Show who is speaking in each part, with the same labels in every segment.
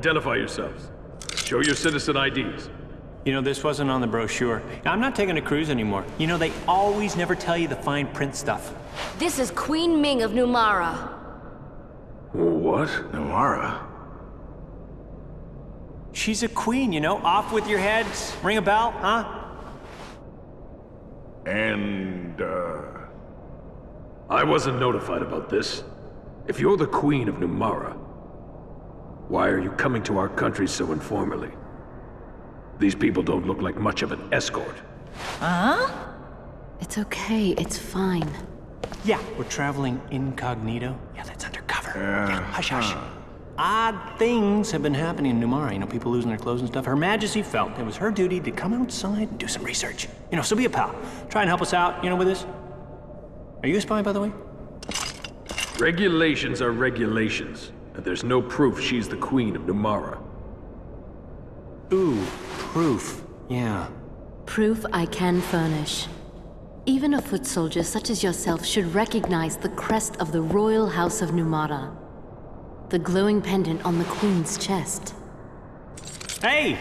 Speaker 1: Identify yourselves. Show your citizen IDs.
Speaker 2: You know, this wasn't on the brochure. I'm not taking a cruise anymore. You know, they always never tell you the fine print stuff.
Speaker 3: This is Queen Ming of Numara.
Speaker 1: What? Numara?
Speaker 2: She's a queen, you know? Off with your heads. Ring a bell, huh?
Speaker 1: And, I wasn't notified about this. If you're the Queen of Numara, why are you coming to our country so informally? These people don't look like much of an escort.
Speaker 3: Huh? It's okay, it's fine.
Speaker 2: Yeah, we're traveling incognito. Yeah, that's undercover. Yeah, hush, hush. Odd things have been happening in Numara. You know, people losing their clothes and stuff. Her Majesty felt it was her duty to come outside and do some research. You know, so be a pal. Try and help us out, you know, with this. Are you a spy, by the way?
Speaker 1: Regulations are regulations, and there's no proof she's the Queen of Numara.
Speaker 2: Ooh, proof. Yeah.
Speaker 3: Proof I can furnish. Even a foot soldier such as yourself should recognize the crest of the Royal House of Numara. The glowing pendant on the Queen's chest.
Speaker 2: Hey!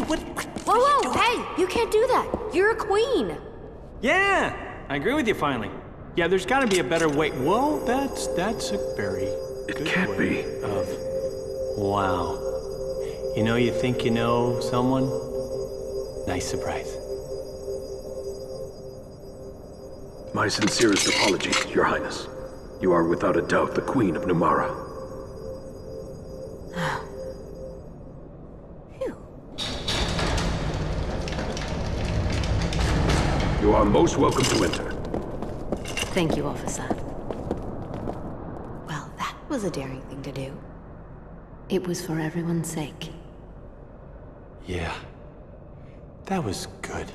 Speaker 2: What?
Speaker 3: Whoa, hey! You can't do that! You're a queen!
Speaker 2: Yeah! I agree with you finally. Yeah, there's gotta be a better way. Whoa, that's a very
Speaker 1: It can't be.
Speaker 2: Wow. You know, you think you know someone? Nice surprise.
Speaker 1: My sincerest apologies, Your Highness. You are without a doubt the Queen of Numara. You are most welcome to enter.
Speaker 3: Thank you, officer. Well, that was a daring thing to do. It was for everyone's sake.
Speaker 2: Yeah. That was good.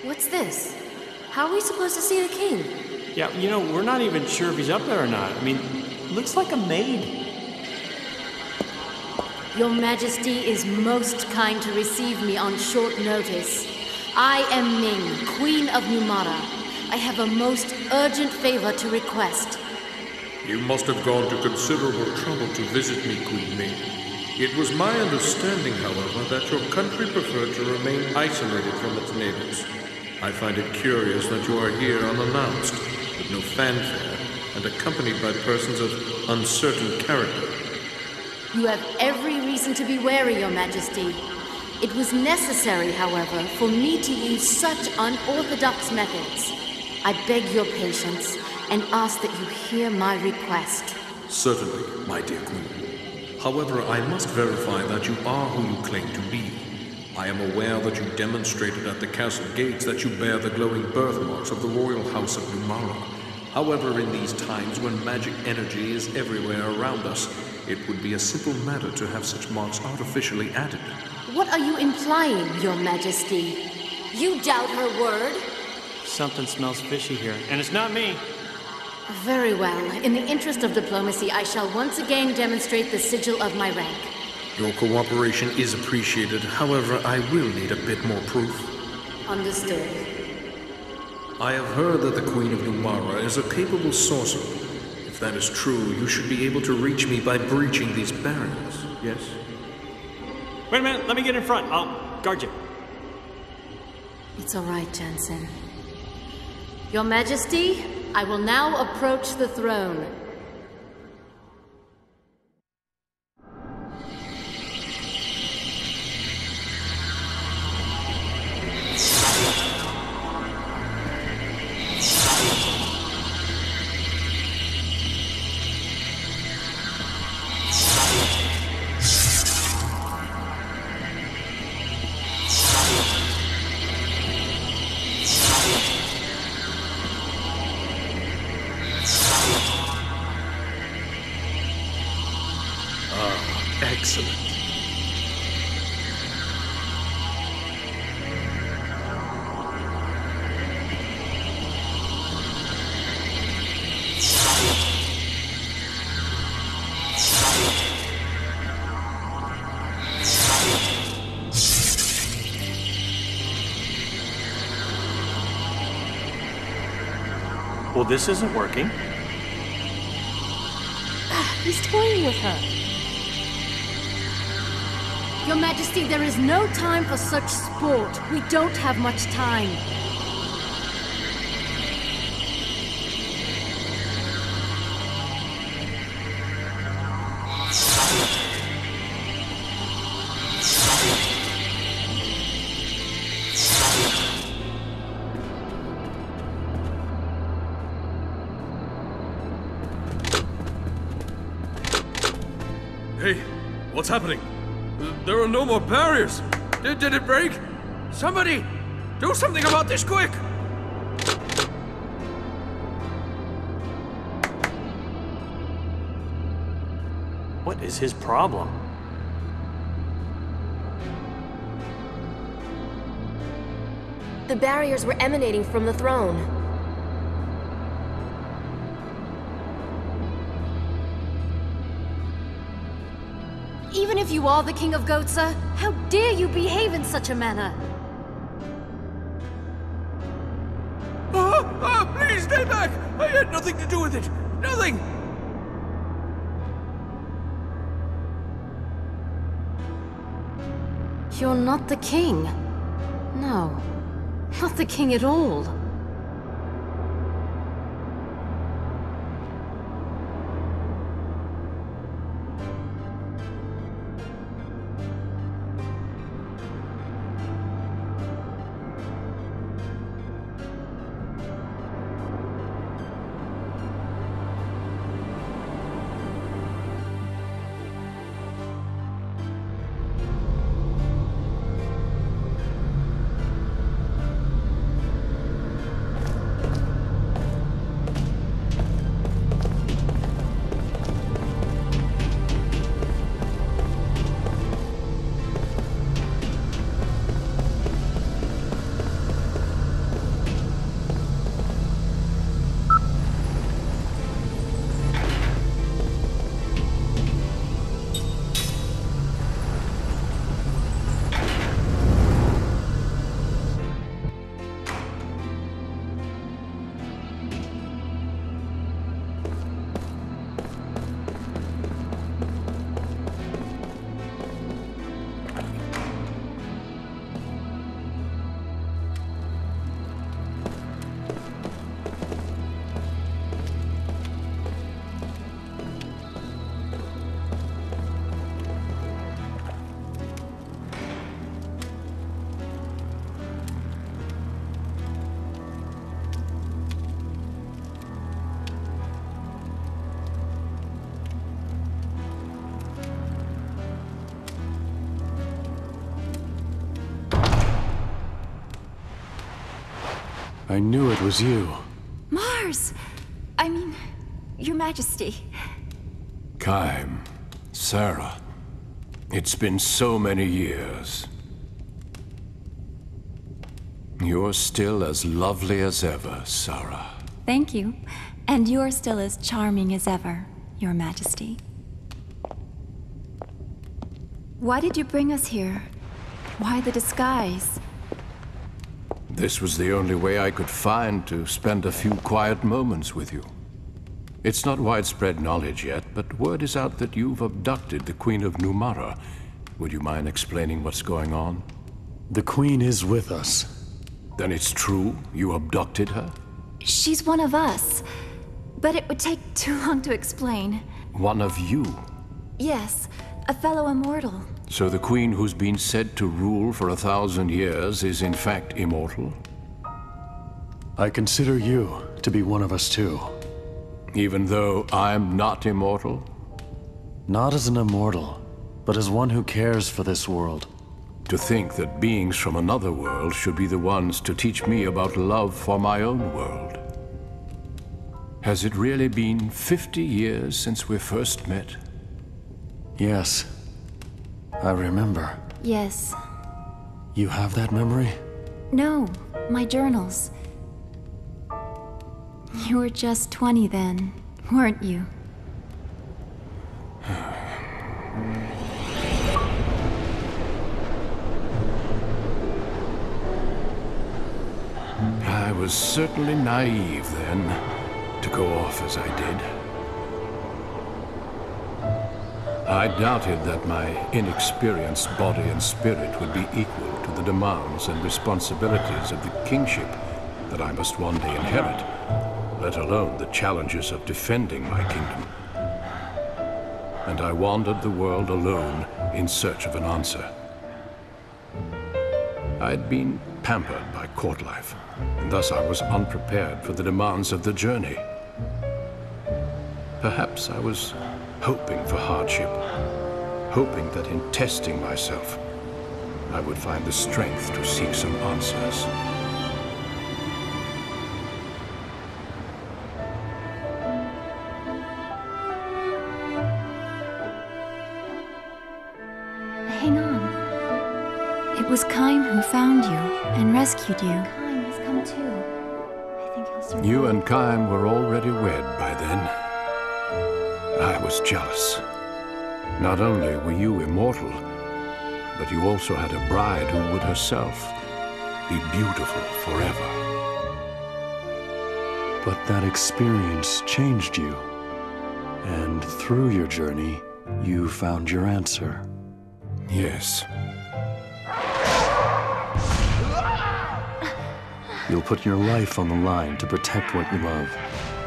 Speaker 3: What's this? How are we supposed to see the king?
Speaker 2: Yeah, you know, we're not even sure if he's up there or not. I mean, looks like a maid.
Speaker 3: Your Majesty is most kind to receive me on short notice. I am Ming, Queen of Numara. I have a most urgent favor to request.
Speaker 4: You must have gone to considerable trouble to visit me, Queen Ming. It was my understanding, however, that your country preferred to remain isolated from its neighbors. I find it curious that you are here unannounced, with no fanfare, and accompanied by persons of uncertain character.
Speaker 3: You have every reason to be wary, Your Majesty. It was necessary, however, for me to use such unorthodox methods. I beg your patience and ask that you hear my request.
Speaker 4: Certainly, my dear Queen. However, I must verify that you are who you claim to be. I am aware that you demonstrated at the castle gates that you bear the glowing birthmarks of the royal house of Numara. However, in these times when magic energy is everywhere around us, it would be a simple matter to have such marks artificially added.
Speaker 3: What are you implying, Your Majesty? You doubt her word?
Speaker 2: Something smells fishy here, and it's not me.
Speaker 3: Very well. In the interest of diplomacy, I shall once again demonstrate the sigil of my rank.
Speaker 4: Your cooperation is appreciated. However, I will need a bit more proof.
Speaker 3: Understood.
Speaker 4: I have heard that the Queen of Numara is a capable sorcerer. If that is true, you should be able to reach me by breaching these barriers, yes?
Speaker 2: Wait a minute, let me get in front. I'll guard you.
Speaker 3: It's all right, Jansen. Your Majesty, I will now approach the throne.
Speaker 1: Excellent.
Speaker 2: Well, this isn't working.
Speaker 3: He's toying with her. Your Majesty, there is no time for such sport. We don't have much time.
Speaker 1: Hey, what's happening? There are no more barriers. Did it break? Somebody, do something about this quick!
Speaker 2: What is his problem?
Speaker 5: The barriers were emanating from the throne.
Speaker 3: Even if you are the King of Ghotza, how dare you behave in such a manner?
Speaker 1: Please stay back! I had nothing to do with it! Nothing!
Speaker 3: You're not the king. No, not the king at all.
Speaker 6: I knew it was you.
Speaker 5: Mars!
Speaker 6: Your Majesty.
Speaker 7: Kaim, Sarah, it's been so many years. You're still as lovely as ever, Sarah.
Speaker 6: Thank you. And you're still as charming as ever, Your Majesty. Why did you bring us here? Why the disguise?
Speaker 7: This was the only way I could find to spend a few quiet moments with you. It's not widespread knowledge yet, but word is out that you've abducted the Queen of Numara. Would you mind explaining what's going on?
Speaker 8: The Queen is with us.
Speaker 7: Then it's true you abducted her?
Speaker 6: She's one of us. But it would take too long to explain.
Speaker 7: One of you?
Speaker 6: Yes, a fellow immortal.
Speaker 7: So the Queen who's been said to rule for 1,000 years is in fact immortal?
Speaker 8: I consider you to be one of us too.
Speaker 7: Even though I'm not immortal?
Speaker 8: Not as an immortal, but as one who cares for this world.
Speaker 7: To think that beings from another world should be the ones to teach me about love for my own world. Has it really been 50 years since we first met?
Speaker 8: Yes. I remember.
Speaker 6: Yes.
Speaker 8: You have that memory?
Speaker 6: No, my journals. You were just 20 then, weren't you?
Speaker 7: I was certainly naive then, to go off as I did. I doubted that my inexperienced body and spirit would be equal to the demands and responsibilities of the kingship that I must one day inherit, let alone the challenges of defending my kingdom. And I wandered the world alone in search of an answer. I'd been pampered by court life, and thus I was unprepared for the demands of the journey. Perhaps I was hoping for hardship, hoping that in testing myself, I would find the strength to seek some answers.
Speaker 6: Hang on. It was Kaim who found you and rescued you.
Speaker 3: Kaim has come too. I think he'll survive.
Speaker 7: You and Kaim were already wed by then. I was jealous. Not only were you immortal, but you also had a bride who would herself be beautiful forever.
Speaker 8: But that experience changed you. And through your journey, you found your answer.
Speaker 7: Yes.
Speaker 8: You'll put your life on the line to protect what you love.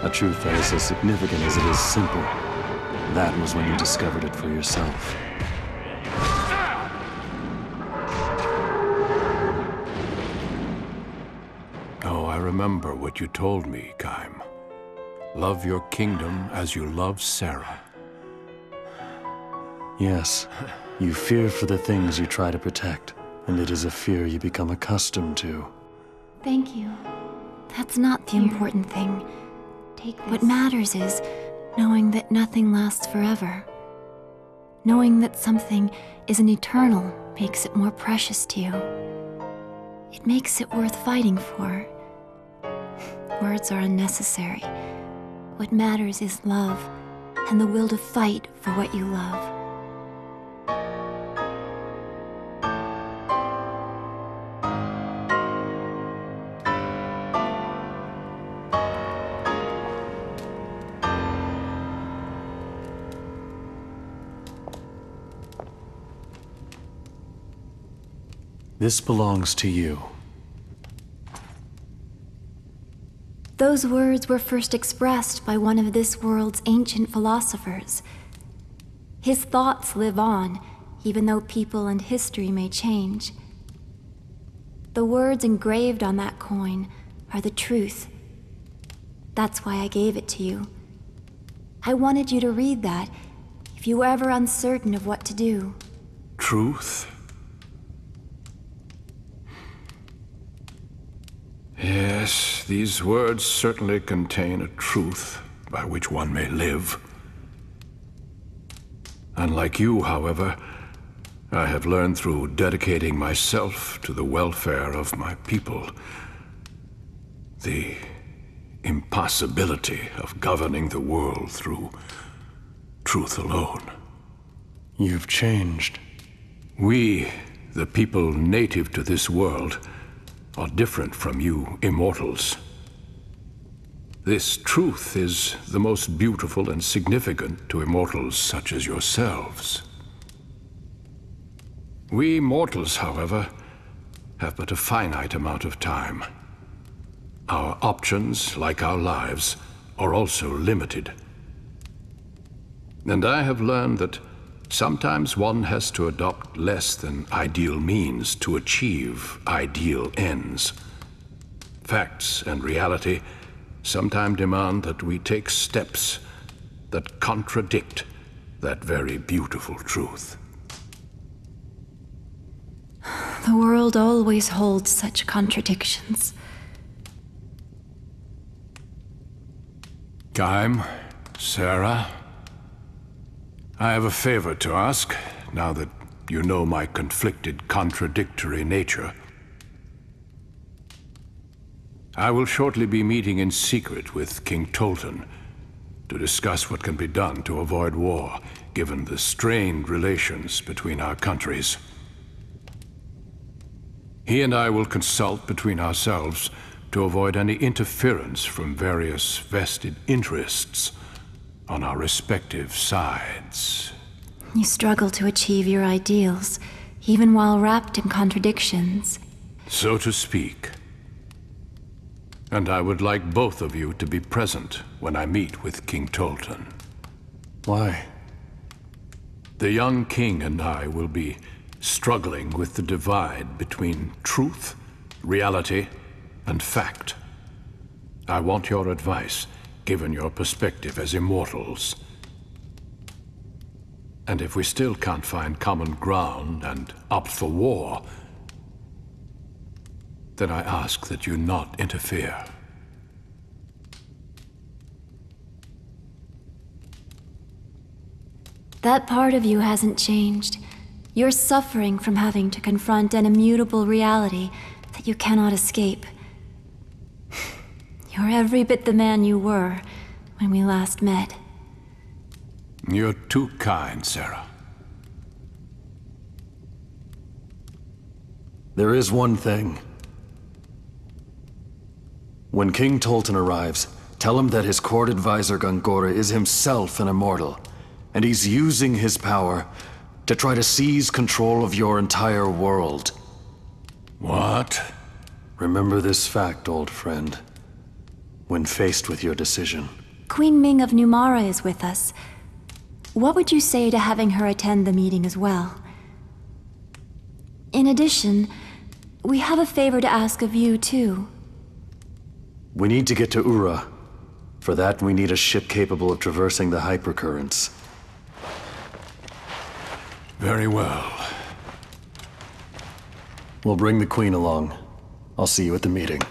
Speaker 8: A truth that is as significant as it is simple. That was when you discovered it for yourself.
Speaker 7: Oh, I remember what you told me, Kaim. Love your kingdom as you love Sarah.
Speaker 8: Yes, you fear for the things you try to protect, and it is a fear you become accustomed to.
Speaker 6: Thank you. That's not the important thing.
Speaker 3: Take this.
Speaker 6: What matters is knowing that nothing lasts forever. Knowing that something isn't eternal makes it more precious to you. It makes it worth fighting for. Words are unnecessary. What matters is love and the will to fight for what you love.
Speaker 8: This belongs to you.
Speaker 6: Those words were first expressed by one of this world's ancient philosophers. His thoughts live on, even though people and history may change. The words engraved on that coin are the truth. That's why I gave it to you. I wanted you to read that if you were ever uncertain of what to do.
Speaker 7: Truth? Yes, these words certainly contain a truth. by which one may live. Unlike you, however, I have learned through dedicating myself to the welfare of my people the impossibility of governing the world through truth alone.
Speaker 8: You've changed.
Speaker 7: We, the people native to this world, are different from you immortals. This truth is the most beautiful and significant to immortals such as yourselves. We mortals, however, have but a finite amount of time. Our options, like our lives, are also limited. And I have learned that sometimes one has to adopt less than ideal means to achieve ideal ends. Facts and reality sometimes demand that we take steps that contradict that very beautiful truth.
Speaker 6: The world always holds such contradictions.
Speaker 7: Kaim, Sarah, I have a favor to ask, now that you know my conflicted, contradictory nature. I will shortly be meeting in secret with King Tolton to discuss what can be done to avoid war, given the strained relations between our countries. He and I will consult between ourselves to avoid any interference from various vested interests on our respective sides.
Speaker 6: You struggle to achieve your ideals, even while wrapped in contradictions.
Speaker 7: So to speak. And I would like both of you to be present when I meet with King Tolton.
Speaker 8: Why?
Speaker 7: The young king and I will be struggling with the divide between truth, reality, and fact. I want your advice, given your perspective as immortals. And if we still can't find common ground and opt for war, then I ask that you not interfere.
Speaker 6: That part of you hasn't changed. You're suffering from having to confront an immutable reality that you cannot escape. You're every bit the man you were when we last met.
Speaker 7: You're too kind, Sarah.
Speaker 8: There is one thing. When King Tolton arrives, tell him that his court advisor Gongora is himself an immortal, and he's using his power to try to seize control of your entire world.
Speaker 7: What?
Speaker 8: Remember this fact, old friend, when faced with your decision.
Speaker 6: Queen Ming of Numara is with us. What would you say to having her attend the meeting as well? In addition, we have a favor to ask of you, too.
Speaker 8: We need to get to Ura. For that, we need a ship capable of traversing the hypercurrents.
Speaker 7: Very well.
Speaker 8: We'll bring the Queen along. I'll see you at the meeting.